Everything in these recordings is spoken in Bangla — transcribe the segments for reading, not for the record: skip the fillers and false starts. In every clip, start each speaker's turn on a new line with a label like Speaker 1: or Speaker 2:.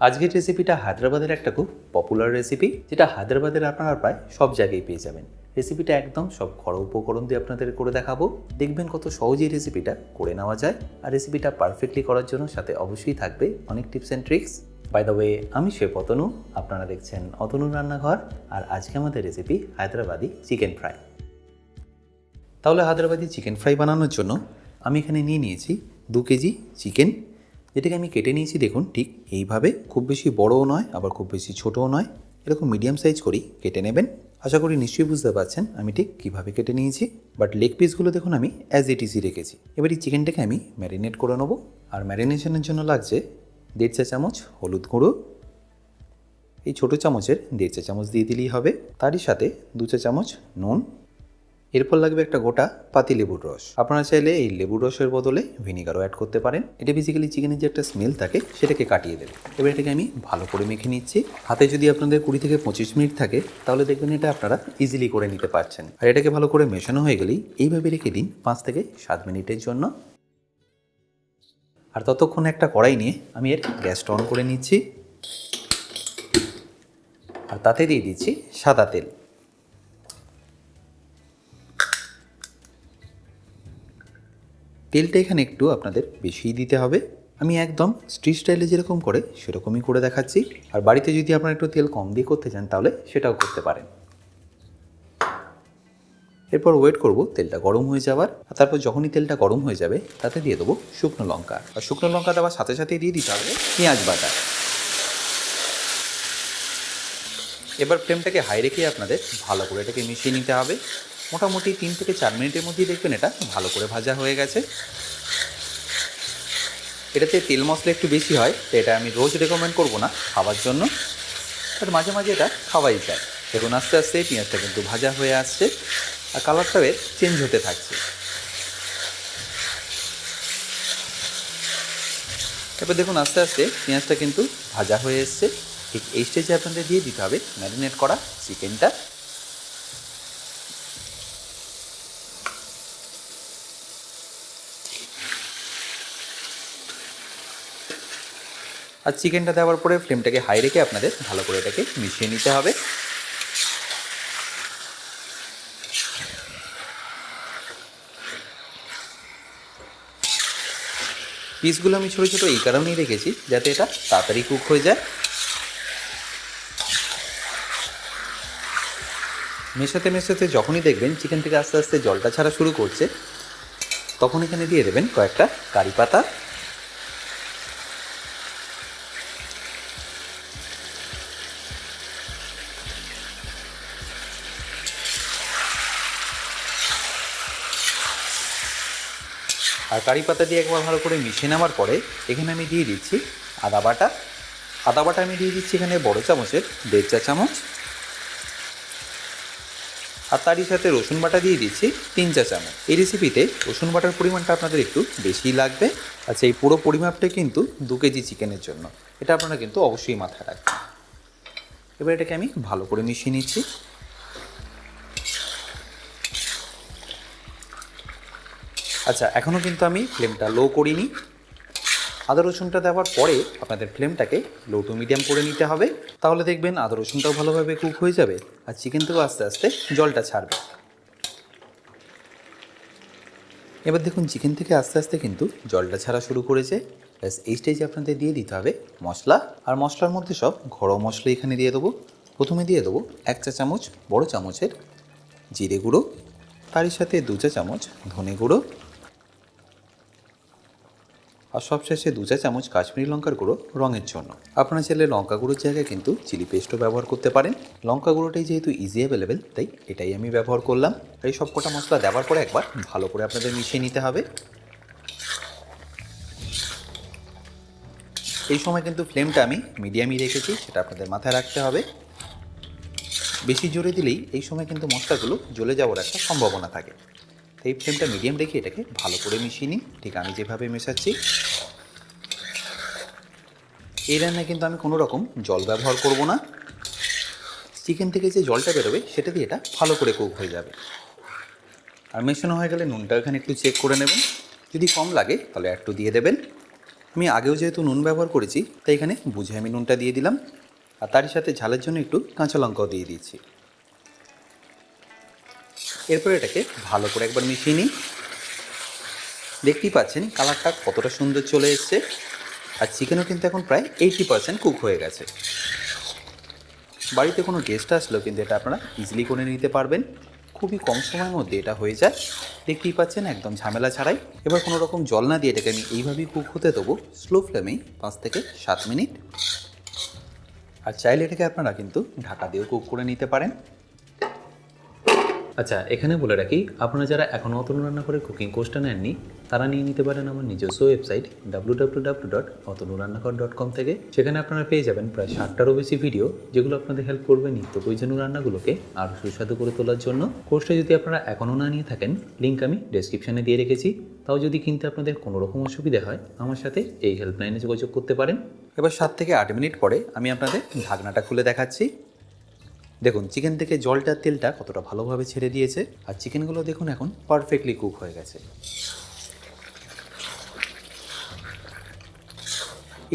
Speaker 1: আজকের রেসিপিটা হায়দ্রাবাদের একটা খুব পপুলার রেসিপি, যেটা হায়দ্রাবাদের আপনারা প্রায় সব জায়গায় পেয়ে যাবেন। রেসিপিটা একদম সব ঘরোয়া উপকরণ দিয়ে আপনাদের করে দেখাবো। দেখবেন কত সহজেই রেসিপিটা করে নেওয়া যায়। আর রেসিপিটা পারফেক্টলি করার জন্য সাথে অবশ্যই থাকবে অনেক tips and tricks. By the way, আমি শেফ অতনু, আপনারা দেখছেন অতনুর রান্নাঘর। আর আজকে আমাদের রেসিপি হায়দ্রাবাদি চিকেন ফ্রাই। তাহলে হায়দ্রাবাদি চিকেন ফ্রাই বানানোর জন্য আমি এখানে নিয়ে নিয়েছি 2 কেজি চিকেন, যেটাকে আমি কেটে নিয়েছি। দেখুন ঠিক এইভাবে, খুব বেশি বড়ও নয় আবার খুব বেশি ছোটও নয়, এরকম মিডিয়াম সাইজ করেই কেটে নেবেন। আশা করি নিশ্চয়ই বুঝতে পারছেন আমি ঠিক কীভাবে কেটে নিয়েছি। বাট লেগ পিসগুলো দেখুন আমি অ্যাজ ইট ইজই রেখেছি। এবার এই চিকেনটাকে আমি ম্যারিনেট করে নেবো। আর ম্যারিনেশনের জন্য লাগছে 1.5 চা চামচ হলুদ গুঁড়ো, এই ছোটো চামচের 1.5 চা চামচ দিয়ে দিলেই হবে। তারই সাথে 2 চা চামচ নুন, এরপর লাগবে একটা গোটা পাতি লেবুর রস। আপনারা চাইলে এই লেবুর রসের বদলে ভিনিগারও অ্যাড করতে পারেন। এটা বেসিক্যালি চিকেনের যে একটা স্মেল থাকে সেটাকে কাটিয়ে দেবে। এবার এটাকে আমি ভালো করে মেখে নিচ্ছি। হাতে যদি আপনাদের 20 থেকে 25 মিনিট থাকে তাহলে দেখবেন এটা আপনারা ইজিলি করে নিতে পারছেন। আর এটাকে ভালো করে মেশানো হয়ে গেলেই এইভাবে রেখে দিন 5 থেকে 7 মিনিটের জন্য। আর ততক্ষণ একটা কড়াই নিয়ে আমি এর গ্যাসটা অন করে নিচ্ছি। আর তাতে দিয়ে দিচ্ছি সাদা তেল। তেলটা এখানে একটু আপনাদের বেশিই দিতে হবে। আমি একদম স্ট্রিট স্টাইলে যেরকম করে সেরকমই করে দেখাচ্ছি। আর বাড়িতে যদি আপনারা একটু তেল কম দিয়ে করতে চান তাহলে সেটাও করতে পারেন। এরপর ওয়েট করব তেলটা গরম হয়ে যাওয়ার। আর তারপর যখনই তেলটা গরম হয়ে যাবে তাতে দিয়ে দেবো শুকনো লঙ্কা। আর শুকনো লঙ্কা দেওয়ার সাথে সাথে দিয়ে দিতে হবে পেঁয়াজ বাটা। এবার ফ্লেমটাকে হাই রেখে আপনাদের ভালো করে এটাকে মিশিয়ে নিতে হবে। মোটামুটি 3 থেকে 4 মিনিটের মধ্যেই দেখবেন এটা ভালো করে ভাজা হয়ে গেছে। এটাতে তেল মশলা একটু বেশি হয়, তো এটা আমি রোজ রেকমেন্ড করব না খাওয়ার জন্য, বাট মাঝে মাঝে এটা খাওয়াই যায়। দেখুন আস্তে আস্তে পেঁয়াজটা কিন্তু ভাজা হয়ে আসছে আর কালারটাও এর চেঞ্জ হতে থাকছে। এবার দেখুন আস্তে আস্তে পেঁয়াজটা কিন্তু ভাজা হয়ে এসছে। ঠিক এই স্টেজে আপনাদের দিয়ে দিতে হবে ম্যারিনেট করা চিকেনটা। আর চিকেনটা দেওয়ার পরে ফ্লেমটাকে হাই রেখে আপনাদের ভালো করে এটাকে মিশিয়ে নিতে হবে। পিসগুলো আমি ছোটো ছোটো এই কারণেই রেখেছি যাতে এটা তাড়াতাড়ি কুক হয়ে যায়। মেশাতে মেশাতে যখনই দেখবেন চিকেন থেকে আস্তে আস্তে জলটা ছাড়া শুরু করছে, তখন এখানে দিয়ে দেবেন কয়েকটা কারি পাতা। আর কারি পাতা দিয়ে একবার ভালো করে মিশিয়ে নেওয়ার পরে এখানে আমি দিয়ে দিচ্ছি আদা বাটা। আদা বাটা আমি দিয়ে দিচ্ছি এখানে বড় চামচের 1.5 চা চামচ। আর তারই সাথে রসুন বাটা দিয়ে দিচ্ছি 3 চা চামচ। এই রেসিপিতে রসুন বাটার পরিমাণটা আপনাদের একটু বেশিই লাগবে। আচ্ছা, এই পুরো পরিমাপটা কিন্তু 2 কেজি চিকেনের জন্য, এটা আপনারা কিন্তু অবশ্যই মাথায় রাখবেন। এবার এটাকে আমি ভালো করে মিশিয়ে নিচ্ছি। আচ্ছা, এখনও কিন্তু আমি ফ্লেমটা লো করিনি। আদা রসুনটা দেওয়ার পরে আপনাদের ফ্লেমটাকে লো টু মিডিয়াম করে নিতে হবে। তাহলে দেখবেন আদা রসুনটাও ভালোভাবে কুক হয়ে যাবে আর চিকেন থেকেও আস্তে আস্তে জলটা ছাড়বে। এবার দেখুন চিকেন থেকে আস্তে আস্তে কিন্তু জলটা ছাড়া শুরু করেছে। ব্যাস এই স্টেজে আপনাদের দিয়ে দিতে হবে মশলা। আর মশলার মধ্যে সব ঘরোয়া মশলা এখানে দিয়ে দেবো। প্রথমে দিয়ে দেবো 1 চা চামচ বড় চামচের জিরে গুঁড়ো, তারই সাথে 2 চা চামচ ধনে গুঁড়ো, আর সবশেষে 2 চা চামচ কাশ্মীরি লঙ্কার গুঁড়ো রঙের জন্য। আপনারা চাইলে লঙ্কা গুঁড়োর জায়গায় কিন্তু চিলি পেস্টও ব্যবহার করতে পারেন। লঙ্কা গুঁড়োটাই যেহেতু ইজি অ্যাভেলেবেল তাই এটাই আমি ব্যবহার করলাম। এই সব কটা মশলা দেওয়ার পরে একবার ভালো করে আপনাদের মিশিয়ে নিতে হবে। এই সময় কিন্তু ফ্লেমটা আমি মিডিয়ামই রেখেছি, সেটা আপনাদের মাথায় রাখতে হবে। বেশি জোরে দিলেই এই সময় কিন্তু মশলাগুলো জ্বলে যাওয়ার একটা সম্ভাবনা থাকে। এই ফ্লেমটা মিডিয়াম রেখে এটাকে ভালো করে মিশিয়ে নিন, ঠিক আমি যেভাবে মেশাচ্ছি। এই রান্নায় কিন্তু আমি কোনো রকম জল ব্যবহার করব না। চিকেন থেকে যে জলটা বেরোবে সেটা দিয়ে এটা ভালো করে কুক হয়ে যাবে। আর মেশানো হয়ে গেলে নুনটা এখানে একটু চেক করে নেবেন, যদি কম লাগে তাহলে একটু দিয়ে দেবেন। আমি আগেও যেহেতু নুন ব্যবহার করেছি তাই এখানে বুঝে আমি নুনটা দিয়ে দিলাম, আর তারই সাথে ঝালের জন্য একটু কাঁচা লঙ্কাও দিয়ে দিয়েছি। এরপর এটাকে ভালো করে একবার মিশিয়ে নিই। দেখতেই পাচ্ছেন কালারটা কতটা সুন্দর চলে এসছে, আর চিকেনও কিন্তু এখন প্রায় 80% কুক হয়ে গেছে। বাড়িতে কোনো গেস্ট আসলেও কিন্তু এটা আপনারা ইজিলি করে নিতে পারবেন, খুবই কম সময়ের মধ্যে এটা হয়ে যায়। দেখতেই পাচ্ছেন একদম ঝামেলা ছাড়াই। এবার কোনো রকম জল না দিয়ে এটাকে আমি এইভাবেই কুক হতে দেবো স্লো ফ্লেমেই 5 থেকে 7 মিনিট। আর চাইলে এটাকে আপনারা কিন্তু ঢাকা দিয়েও কুক করে নিতে পারেন। আচ্ছা, এখানে বলে রাখি, আপনারা যারা এখনও অতনু রান্নাঘরের কুকিং কোর্সটা নেননি তারা নিয়ে নিতে পারেন আমার নিজস্ব ওয়েবসাইট www.atanurrannaghar.com থেকে। সেখানে আপনারা পেয়ে যাবেন প্রায় 60টারও বেশি ভিডিও, যেগুলো আপনাদের হেল্প করবে নিত্য প্রয়োজনীয় রান্নাগুলোকে আরও সুস্বাদু করে তোলার জন্য। কোর্সটা যদি আপনারা এখনও না নিয়ে থাকেন, লিঙ্ক আমি ডেসক্রিপশানে দিয়ে রেখেছি। তাও যদি কিনতে আপনাদের কোনো রকম অসুবিধা হয়, আমার সাথে এই হেল্পলাইনে যোগাযোগ করতে পারেন। এবার 7 থেকে 8 মিনিট পরে আমি আপনাদের ঢাকনাটা খুলে দেখাচ্ছি। দেখুন চিকেন থেকে জলটা তেলটা কতটা ভালোভাবে ছেড়ে দিয়েছে, আর চিকেনগুলো দেখুন এখন পারফেক্টলি কুক হয়ে গেছে।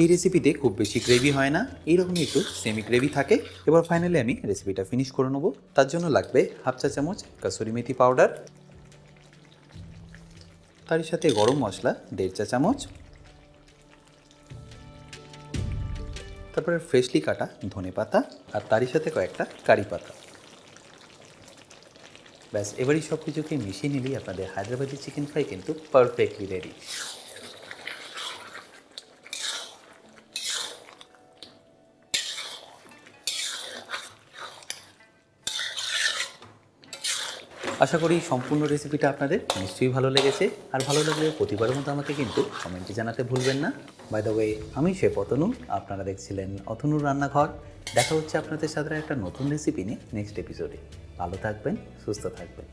Speaker 1: এই রেসিপিতে খুব বেশি গ্রেভি হয় না, এইরকমই একটু সেমি গ্রেভি থাকে। এবার ফাইনালি আমি রেসিপিটা ফিনিশ করে নেবো। তার জন্য লাগবে হাফ চা চামচ কাসুরি মেথি পাউডার, তারই সাথে গরম মশলা 1.5 চা চামচ, তারপরে ফ্রেশলি কাটা ধনে পাতা, আর তারই সাথে কয়েকটা কারি পাতা। ব্যাস, এবারই সব কিছুকে মিশিয়ে নিলেই আপনাদের হায়দ্রাবাদি চিকেন ফ্রাই কিন্তু পারফেক্টলি রেডি। আশা করি সম্পূর্ণ রেসিপিটা আপনাদের নিশ্চয়ই ভালো লেগেছে, আর ভালো লাগলে প্রতিবারের মতো আমাকে কিন্তু কমেন্টে জানাতে ভুলবেন না। বাই দ্য ওয়ে, আমি শেফ অতনু, আপনারা দেখছিলেন অতনুর রান্নাঘর। দেখা হচ্ছে আপনাদের সাথে একটা নতুন রেসিপি নিয়ে নেক্সট এপিসোডে। ভালো থাকবেন, সুস্থ থাকবেন।